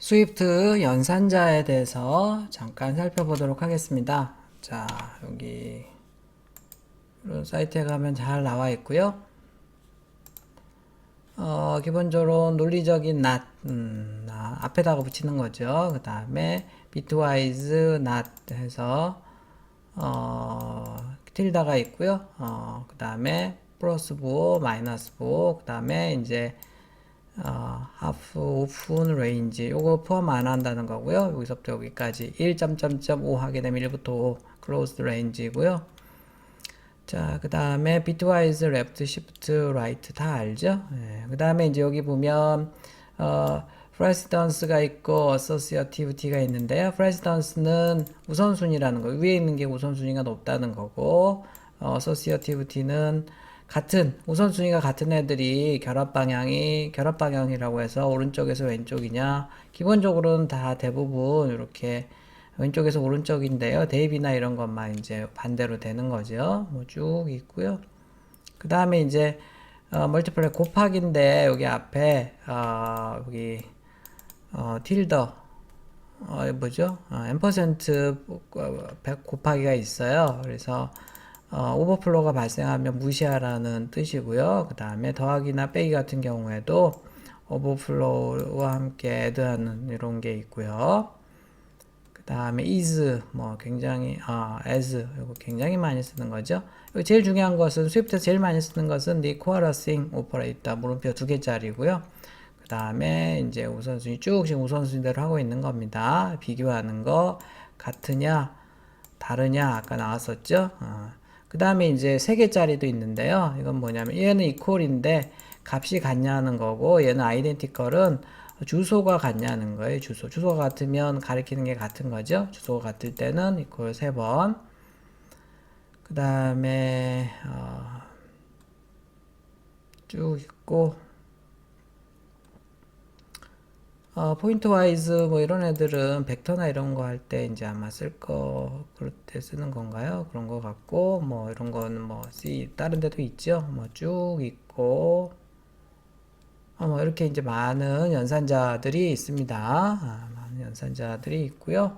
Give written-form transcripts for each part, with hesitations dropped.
스위프트 연산자에 대해서 잠깐 살펴보도록 하겠습니다. 자, 여기 이런 사이트에 가면 잘 나와 있고요. 기본적으로 논리적인 not, 앞에다가 붙이는 거죠. 그 다음에 bitwise not 해서 틸다가 있고요. 그 다음에 플러스 부호, 마이너스 부호, 그 다음에 이제 하프, 오픈, 레인지 요거 포함 안 한다는 거고요. 여기서부터 여기까지 1.5 하게 되면 1부터 5 closed range이고요. 자, 그 다음에 bitwise, left, shift, right 다 알죠? 그 다음에 이제 여기 보면 precedence가 있고 associativity가 있는데요. precedence는 우선순위라는 거, 위에 있는 게 우선순위가 높다는 거고, associativity는 같은 우선순위가 같은 애들이 결합방향이라고 해서 오른쪽에서 왼쪽이냐, 기본적으로는 다 대부분 이렇게 왼쪽에서 오른쪽인데요. 대입이나 이런 것만 이제 반대로 되는 거죠. 뭐 쭉 있고요. 그 다음에 이제 멀티플라이 곱하기인데 여기 앞에 여기 틸더 뭐죠? 앰퍼센트 곱하기가 있어요. 그래서 오버플로가 발생하면 무시하라는 뜻이고요. 그 다음에 더하기나 빼기 같은 경우에도 오버플로우와 함께 애드하는 이런 게 있고요. 그 다음에 is 뭐 굉장히 as 이거 굉장히 많이 쓰는 거죠. 제일 중요한 것은 스위프트에서 제일 많이 쓰는 것은 requiring operator 물음표 2개짜리고요. 그 다음에 이제 우선순위 쭉 지금 우선순위대로 하고 있는 겁니다. 비교하는 거 같으냐 다르냐 아까 나왔었죠. 그 다음에 이제 3개짜리도 있는데요. 이건 뭐냐면 얘는 equal인데 값이 같냐는 거고 얘는 identical은 주소가 같냐는 거예요. 주소가 같으면 가리키는 게 같은 거죠. 주소가 같을 때는 equal 3번. 그 다음에 쭉 있고 포인트 와이즈 뭐 이런 애들은 벡터나 이런 거 할 때 이제 아마 그럴 때 쓰는 건가요? 그런 거 같고 뭐 이런 거는 뭐 다른 데도 있죠. 뭐 쭉 있고 뭐 이렇게 이제 많은 연산자들이 있습니다. 많은 연산자들이 있고요.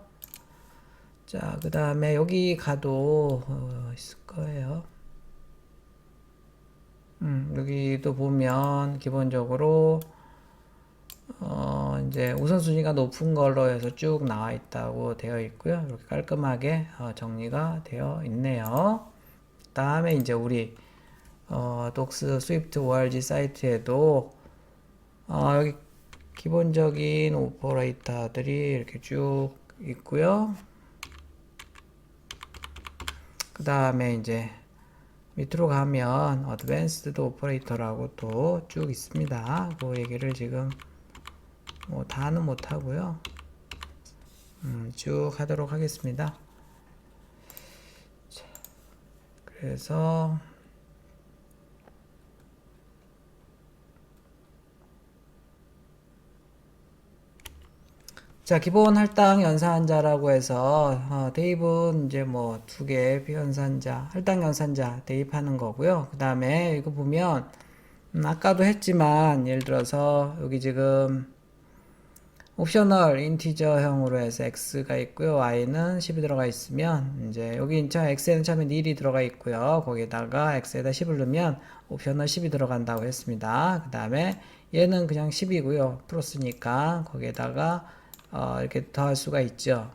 자, 그 다음에 여기 가도 있을 거예요. 여기도 보면 기본적으로 이제 우선순위가 높은 걸로 해서 쭉 나와 있다고 되어 있고요. 이렇게 깔끔하게 정리가 되어 있네요. 그 다음에 이제 우리 독스 스위프트 ORG 사이트에도 여기 기본적인 오퍼레이터들이 이렇게 쭉 있고요. 그 다음에 이제 밑으로 가면 어드밴스드 오퍼레이터라고 또 쭉 있습니다. 그 얘기를 지금 뭐 다는 못하고요. 쭉 하도록 하겠습니다. 자, 그래서 자, 기본 할당 연산자라고 해서 대입은 이제 뭐 2개 비연산자, 할당 연산자 대입하는 거고요. 그 다음에 이거 보면 아까도 했지만 예를 들어서 여기 지금 옵셔널 인티저형으로 해서 x가 있고요. y는 10이 들어가 있으면 이제 여기 x에는 처음에 nil이 들어가 있고요. 거기에다가 x에다 10을 넣으면 옵셔널 10이 들어간다고 했습니다. 그 다음에 얘는 그냥 10이고요. 플러스니까 거기에다가 이렇게 더할 수가 있죠.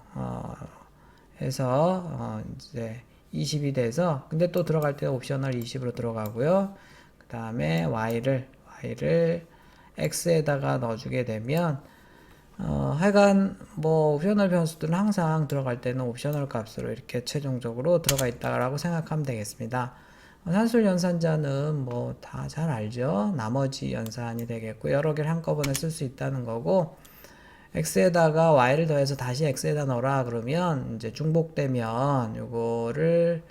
해서 이제 20이 돼서 근데 또 들어갈 때 옵셔널 20으로 들어가고요. 그 다음에 y를 x에다가 넣어주게 되면 하여간 뭐 옵셔널 변수들은 항상 들어갈 때는 옵셔널 값으로 이렇게 최종적으로 들어가 있다라고 생각하면 되겠습니다. 산술 연산자는 뭐 다 잘 알죠. 나머지 연산이 되겠고 여러 개를 한꺼번에 쓸 수 있다는 거고 x에다가 y를 더해서 다시 x에다 넣어라 그러면 이제 중복되면 요거를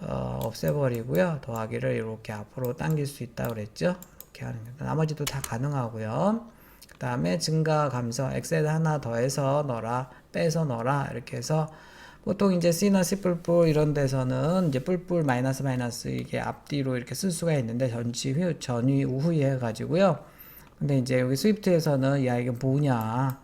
없애버리고요. 더하기를 이렇게 앞으로 당길 수 있다 그랬죠. 이렇게 하는 거. 나머지도 다 가능하고요. 그 다음에 증가 감소 x에다 하나 더해서 넣어라 빼서 넣어라 이렇게 해서 보통 이제 C나 C 뿔뿔 이런 데서는 이제 뿔뿔 마이너스 이게 앞뒤로 이렇게 쓸 수가 있는데 전위 우후에 해가지고요. 근데 이제 여기 스위프트에서는 야 이게 뭐냐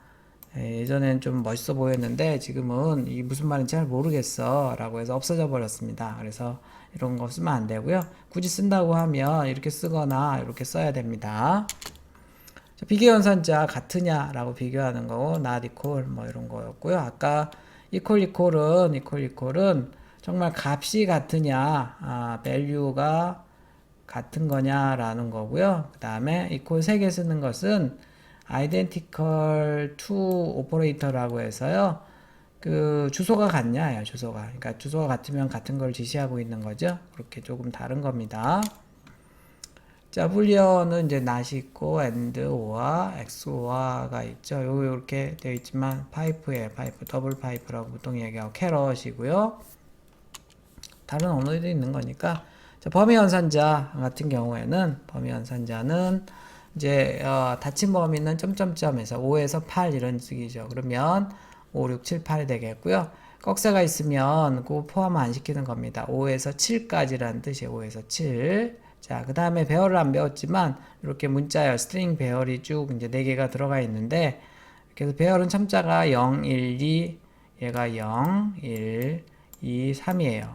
예전엔 좀 멋있어 보였는데 지금은 이 무슨 말인지 잘 모르겠어 라고 해서 없어져 버렸습니다. 그래서 이런 거 쓰면 안 되고요. 굳이 쓴다고 하면 이렇게 쓰거나 이렇게 써야 됩니다. 비교연산자 같으냐 라고 비교하는 거고 not equal 뭐 이런 거였고요. 아까 equal은 정말 값이 같으냐 value가 같은 거냐 라는 거고요. 그 다음에 equal 3개 쓰는 것은 identical to operator라고 해서요. 그 주소가 같냐 주소가. 그러니까 주소가 같으면 같은 걸 지시하고 있는 거죠. 그렇게 조금 다른 겁니다. 자, 불리언은 이제 not이 있고 and, or와 xor가 있죠. 요렇게 되어 있지만 파이프예요. 파이프, 더블 파이프라고 보통 얘기하고 캐럿이고요. 다른 언어에도 있는 거니까. 자, 범위 연산자 같은 경우에는 범위 연산자는 이제 닫힌 범위는 점점점에서 5에서 8 이런 식이죠. 그러면 5, 6, 7, 8이 되겠고요. 꺽쇠가 있으면 그거 포함 안 시키는 겁니다. 5에서 7까지라는 뜻이에요. 5에서 7. 자, 그 다음에 배열을 안 배웠지만 이렇게 문자열, 스트링 배열이 쭉 이제 4개가 들어가 있는데 그래서 배열은 첨자가 0, 1, 2, 얘가 0, 1, 2, 3이에요.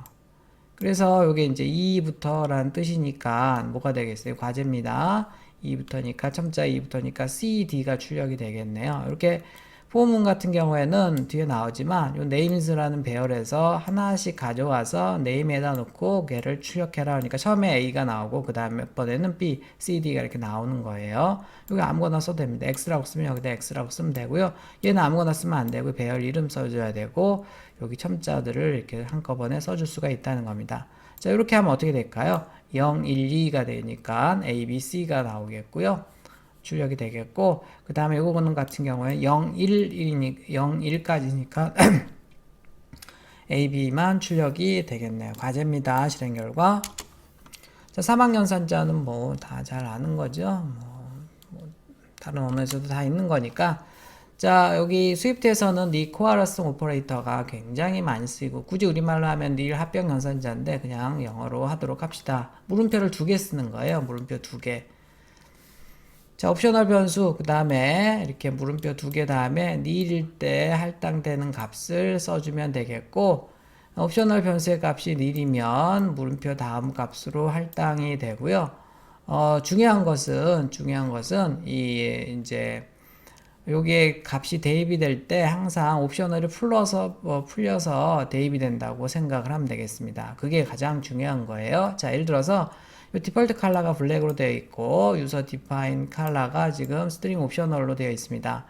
그래서 이게 이제 2부터라는 뜻이니까 뭐가 되겠어요? 과제입니다. 2부터니까 첨자 2부터니까 C, D가 출력이 되겠네요. 이렇게 포문 같은 경우에는 뒤에 나오지만 요 names라는 배열에서 하나씩 가져와서 name에다 놓고 걔를 출력해라 하니까 처음에 A가 나오고 그 다음에 몇 번에는 B, C, D가 이렇게 나오는 거예요. 여기 아무거나 써도 됩니다. X라고 쓰면 여기다 X라고 쓰면 되고요. 얘는 아무거나 쓰면 안 되고 배열 이름 써줘야 되고 여기 첨자들을 이렇게 한꺼번에 써줄 수가 있다는 겁니다. 자, 이렇게 하면 어떻게 될까요? 0, 1, 2가 되니까 A, B, C가 나오겠고요. 출력이 되겠고 그 다음에 요거는 같은 경우에 0, 1까지니까 A, B만 출력이 되겠네요. 과제입니다. 실행 결과. 자, 사막연산자는 뭐 다 잘 아는 거죠. 뭐 다른 언어에서도 다 있는 거니까. 자, 여기 스위프트에서는 니 코알러스 오퍼레이터가 굉장히 많이 쓰이고 굳이 우리말로 하면 닐 합병 연산자인데 그냥 영어로 하도록 합시다. 물음표를 2개 쓰는 거예요. 물음표 2개. 자, 옵셔널 변수, 그 다음에 이렇게 물음표 2개 다음에 nil일 때 할당되는 값을 써주면 되겠고, 옵셔널 변수의 값이 nil이면 물음표 다음 값으로 할당이 되고요. 중요한 것은, 이제, 요게 값이 대입이 될 때 항상 옵셔널을 풀려서 대입이 된다고 생각을 하면 되겠습니다. 그게 가장 중요한 거예요. 자, 예를 들어서, 이 디폴트 컬러가 블랙으로 되어 있고 유저 디파인 컬러가 지금 스트링 옵셔널로 되어 있습니다.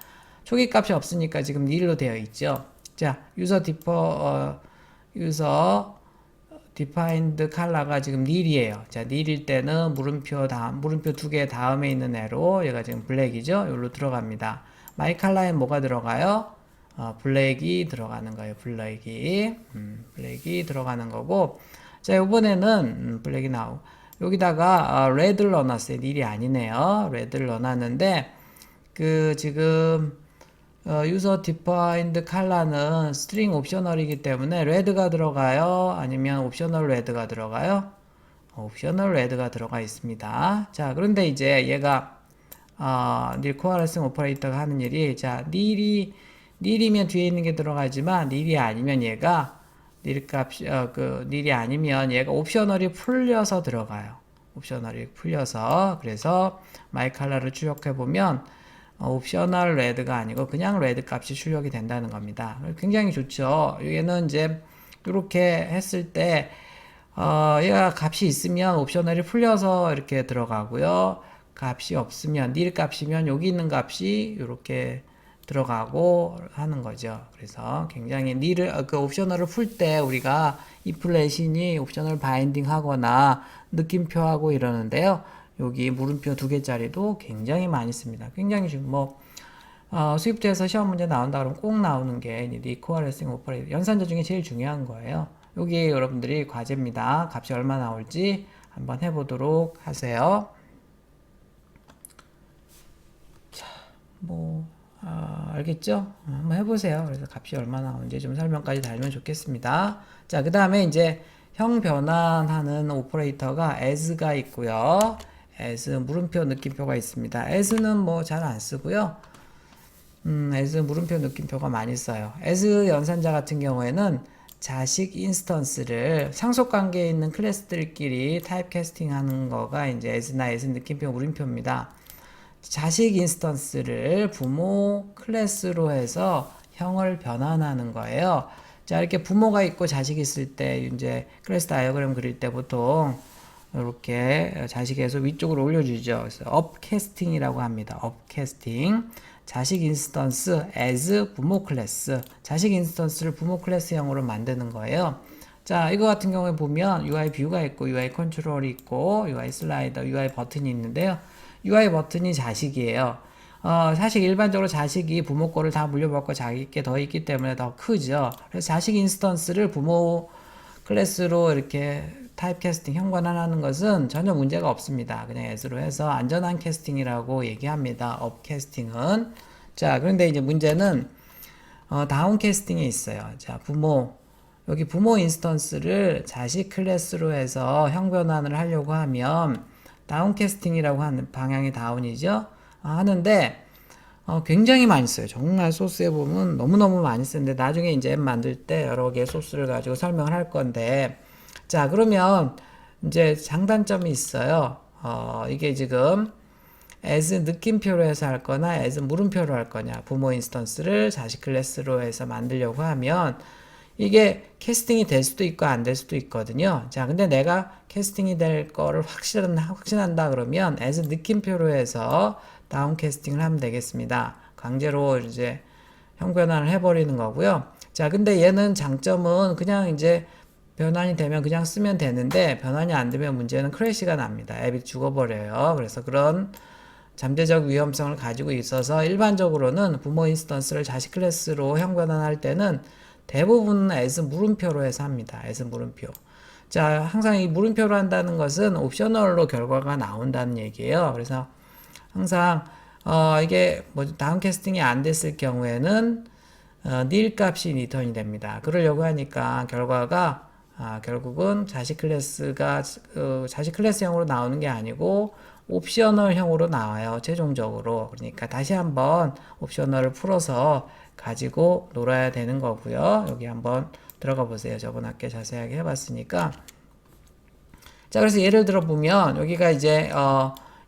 초기 값이 없으니까 지금 nil로 되어 있죠. 자, 유저 디파인드 컬러가 지금 nil이에요. 자, nil일 때는 물음표 2개 다음에 있는 애로 얘가 지금 블랙이죠. 여기로 들어갑니다. 마이 컬러에 뭐가 들어가요? 블랙이 들어가는 거예요. 블랙이 들어가는 거고. 자, 이번에는 블랙이 나오고 여기다가 red를 넣어놨어요. nil이 아니네요. red를 넣어놨는데 그 지금 user defined color는 string 옵셔널이기 때문에 red가 들어가요? 아니면 옵셔널 red가 들어가요? 옵셔널 red가 들어가 있습니다. 자, 그런데 이제 얘가 nil coalescing operator가 하는 일이 자, nil이면 뒤에 있는 게 들어가지만 nil이 아니면 얘가 nil 값이 nil이 아니면 얘가 옵셔널이 풀려서 들어가요. 옵셔널이 풀려서 그래서 마이 컬러를 출력해 보면 옵셔널 레드가 아니고 그냥 레드 값이 출력이 된다는 겁니다. 굉장히 좋죠. 얘는 이제 이렇게 했을 때 얘가 값이 있으면 옵셔널이 풀려서 이렇게 들어가고요. 값이 없으면 nil 값이면 여기 있는 값이 이렇게 들어가고 하는 거죠. 그래서 굉장히 그 옵셔널을 풀 때 우리가 if 레신이 옵셔널 바인딩 하거나 느낌표하고 이러는데요. 여기 물음표 2개짜리도 굉장히 많이 씁니다. 굉장히 스위프트에서 시험 문제 나온다 그러면 꼭 나오는 게 리코어레싱 오퍼레이터 연산자 중에 제일 중요한 거예요. 여기 여러분들이 과제입니다. 값이 얼마 나올지 한번 해보도록 하세요. 자, 알겠죠? 한번 해보세요. 그래서 값이 얼마 나오는지 좀 설명까지 달면 좋겠습니다. 자, 그 다음에 이제 형 변환하는 오퍼레이터가 as가 있고요. as 물음표 느낌표가 있습니다. as는 잘 안 쓰고요. as 물음표 느낌표가 많이 써요. as 연산자 같은 경우에는 자식 인스턴스를 상속관계에 있는 클래스들끼리 타입캐스팅 하는 거가 이제 as나 as 느낌표 물음표입니다. 자식 인스턴스를 부모 클래스로 해서 형을 변환하는 거예요. 자, 이렇게 부모가 있고 자식이 있을 때 이제 클래스 다이어그램 그릴 때 보통 이렇게 자식에서 위쪽으로 올려주죠. 그래서 업캐스팅이라고 합니다. 업캐스팅. 자식 인스턴스 as 부모 클래스. 자식 인스턴스를 부모 클래스형으로 만드는 거예요. 자, 이거 같은 경우에 보면 UI 뷰가 있고 UI 컨트롤이 있고 UI 슬라이더, UI 버튼이 있는데요. UI 버튼이 자식이에요. 사실 일반적으로 자식이 부모 거를 다 물려받고 자기께 더 있기 때문에 더 크죠. 그래서 자식 인스턴스를 부모 클래스로 이렇게 타입 캐스팅 현관화하는 것은 전혀 문제가 없습니다. 그냥 as로 해서 안전한 캐스팅이라고 얘기합니다. 업 캐스팅은. 자, 그런데 이제 문제는 다운 캐스팅이 있어요. 자, 여기 부모 인스턴스를 자식 클래스로 해서 형 변환을 하려고 하면 다운 캐스팅이라고 하는 방향이 다운이죠. 하는데 굉장히 많이 써요. 정말 소스에 보면 너무너무 많이 쓰는데 나중에 이제 앱 만들 때 여러 개의 소스를 가지고 설명을 할 건데, 자, 그러면 이제 장단점이 있어요. 이게 지금 as 느낌표로 해서 할 거나 as 물음표로 할 거냐, 부모 인스턴스를 자식 클래스로 해서 만들려고 하면 이게 캐스팅이 될 수도 있고 안 될 수도 있거든요. 자, 근데 내가 캐스팅이 될 거를 확신한다 그러면 as 느낌표로 해서 다운 캐스팅을 하면 되겠습니다. 강제로 이제 형 변환을 해버리는 거고요. 자, 근데 얘는 장점은 그냥 이제 변환이 되면 그냥 쓰면 되는데 변환이 안 되면 문제는 크래시가 납니다. 앱이 죽어버려요. 그래서 그런 잠재적 위험성을 가지고 있어서 일반적으로는 부모 인스턴스를 자식 클래스로 형 변환할 때는 대부분 as 물음표로 해서 합니다. as 물음표. 자, 항상 이 물음표로 한다는 것은 옵셔널로 결과가 나온다는 얘기예요. 그래서 항상 이게 뭐 다운 캐스팅이 안 됐을 경우에는 nil 값이 리턴이 됩니다. 그러려고 하니까 결과가 결국은 자식 클래스형으로 나오는 게 아니고 옵셔널형으로 나와요. 최종적으로. 그러니까 다시 한번 옵셔널을 풀어서 가지고 놀아야 되는 거고요. 여기 한번 들어가 보세요. 저번 학기에 자세하게 해봤으니까. 자, 그래서 예를 들어 보면 여기가 이제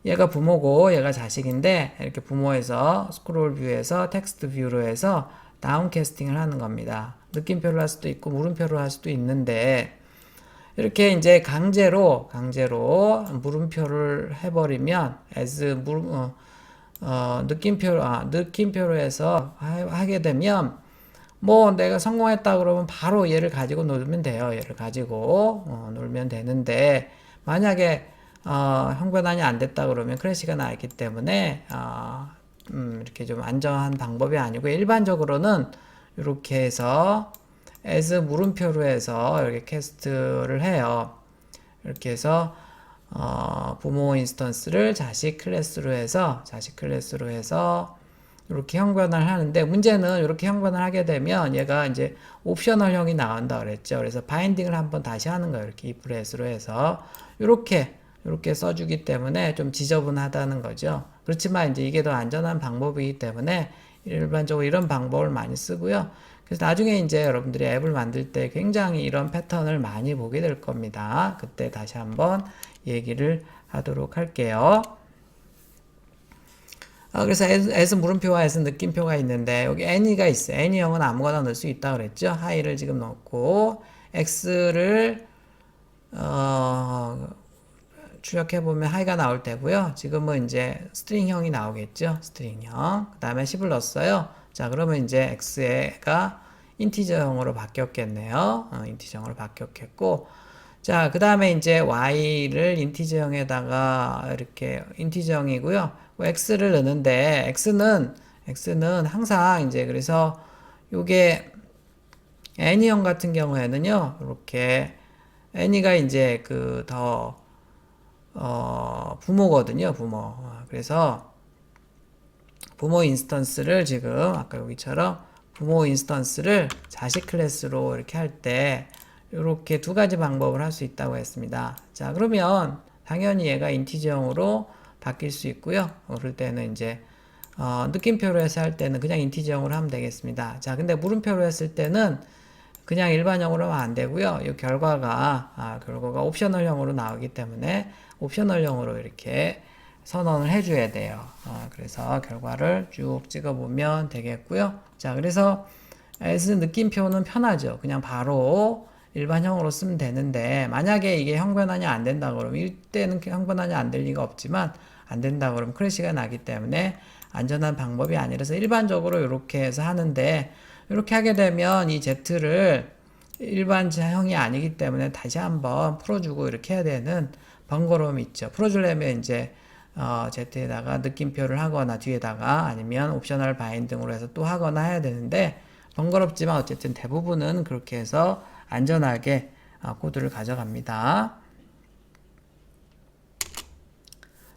얘가 부모고 얘가 자식인데 이렇게 부모에서 스크롤 뷰에서 텍스트 뷰로 해서 다운 캐스팅을 하는 겁니다. 느낌표로 할 수도 있고 물음표로 할 수도 있는데 이렇게 이제 강제로 물음표를 해버리면 as 느낌표로 해서 하게 되면 뭐 내가 성공했다 그러면 바로 얘를 가지고 놀면 돼요. 얘를 가지고 놀면 되는데 만약에 형 변환이 안 됐다 그러면 크래시가 나 있기 때문에 이렇게 좀 안전한 방법이 아니고 일반적으로는 이렇게 해서 as 물음표로 해서 이렇게 캐스트를 해요. 이렇게 해서 부모 인스턴스를 자식 클래스로 해서 이렇게 형 변환을 하는데 문제는 이렇게 형 변환을 하게 되면 얘가 이제 옵셔널형이 나온다 그랬죠. 그래서 바인딩을 한번 다시 하는 거예요. 이렇게 if else로 해서 이렇게 써주기 때문에 좀 지저분하다는 거죠. 그렇지만 이제 이게 더 안전한 방법이기 때문에 일반적으로 이런 방법을 많이 쓰고요. 그래서 나중에 이제 여러분들이 앱을 만들 때 굉장히 이런 패턴을 많이 보게 될 겁니다. 그때 다시 한번 얘기를 하도록 할게요. 그래서 as 물음표와 as 느낌표가 있는데 여기 any가 있어요. any형은 아무거나 넣을 수 있다 그랬죠. hi를 지금 넣고 x를 출력해보면 hi가 나올 테고요. 지금은 이제 스트링형이 나오겠죠. 스트링형. 그 다음에 10을 넣었어요. 자, 그러면 이제 x가 인티저형으로 바뀌었겠네요. 인티저형으로 바뀌었겠고, 자, 그 다음에 이제 y를 인티저형에다가 이렇게 인티저형이고요. x를 넣는데 x는 항상 이제 그래서 요게 any형 같은 경우에는요. 이렇게 any가 이제 그 부모거든요. 부모. 그래서 부모 인스턴스를 지금 아까 여기처럼 부모 인스턴스를 자식 클래스로 이렇게 할 때 이렇게 두 가지 방법을 할 수 있다고 했습니다. 자, 그러면 당연히 얘가 인티저형으로 바뀔 수 있고요. 그럴 때는 이제 느낌표로 해서 할 때는 그냥 인티저형으로 하면 되겠습니다. 자, 근데 물음표로 했을 때는 그냥 일반형으로 하면 안 되고요. 이 결과가 옵셔널형으로 나오기 때문에 옵셔널형으로 이렇게 선언을 해줘야 돼요. 그래서 결과를 쭉 찍어보면 되겠고요. 자, 그래서 S 느낌표는 편하죠. 그냥 바로 일반형으로 쓰면 되는데, 만약에 이게 형변환이 안 된다 그러면, 이때는 형변환이 안 될 리가 없지만, 안 된다 그러면 크래시가 나기 때문에 안전한 방법이 아니라서 일반적으로 이렇게 해서 하는데, 이렇게 하게 되면 이 Z를 일반형이 아니기 때문에 다시 한번 풀어주고 이렇게 해야 되는 번거로움이 있죠. 풀어주려면 이제 Z에다가 느낌표를 하거나 뒤에다가 아니면 옵셔널 바인딩으로 해서 또 하거나 해야 되는데 번거롭지만 어쨌든 대부분은 그렇게 해서 안전하게 코드를 가져갑니다.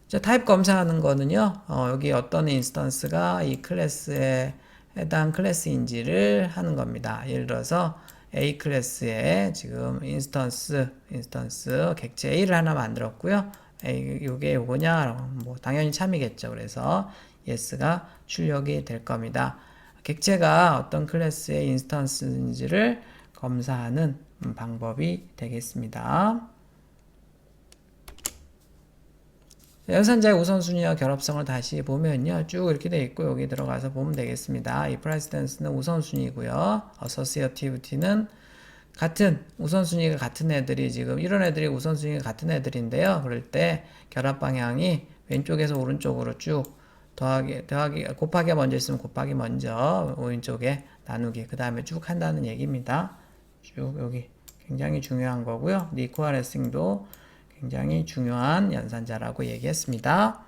자, 타입 검사하는 거는요, 여기 어떤 인스턴스가 이 클래스에 해당 클래스인지를 하는 겁니다. 예를 들어서 A 클래스에 지금 인스턴스 객체 A를 하나 만들었고요. 요게 요거냐? 뭐 당연히 참이겠죠. 그래서 yes가 출력이 될 겁니다. 객체가 어떤 클래스의 인스턴스인지를 검사하는 방법이 되겠습니다. 연산자의 우선순위와 결합성을 다시 보면요. 쭉 이렇게 돼 있고 여기 들어가서 보면 되겠습니다. 이 프레시던스는 우선순위고요. 어서시어티비티는 같은 우선순위가 같은 애들이 지금 이런 애들이 우선순위가 같은 애들인데요. 그럴 때 결합 방향이 왼쪽에서 오른쪽으로 쭉 곱하기 먼저 있으면 곱하기 먼저 오른쪽에 나누기 그 다음에 쭉 한다는 얘기입니다. 쭉 여기 굉장히 중요한 거고요. 리코어레싱도 굉장히 중요한 연산자라고 얘기했습니다.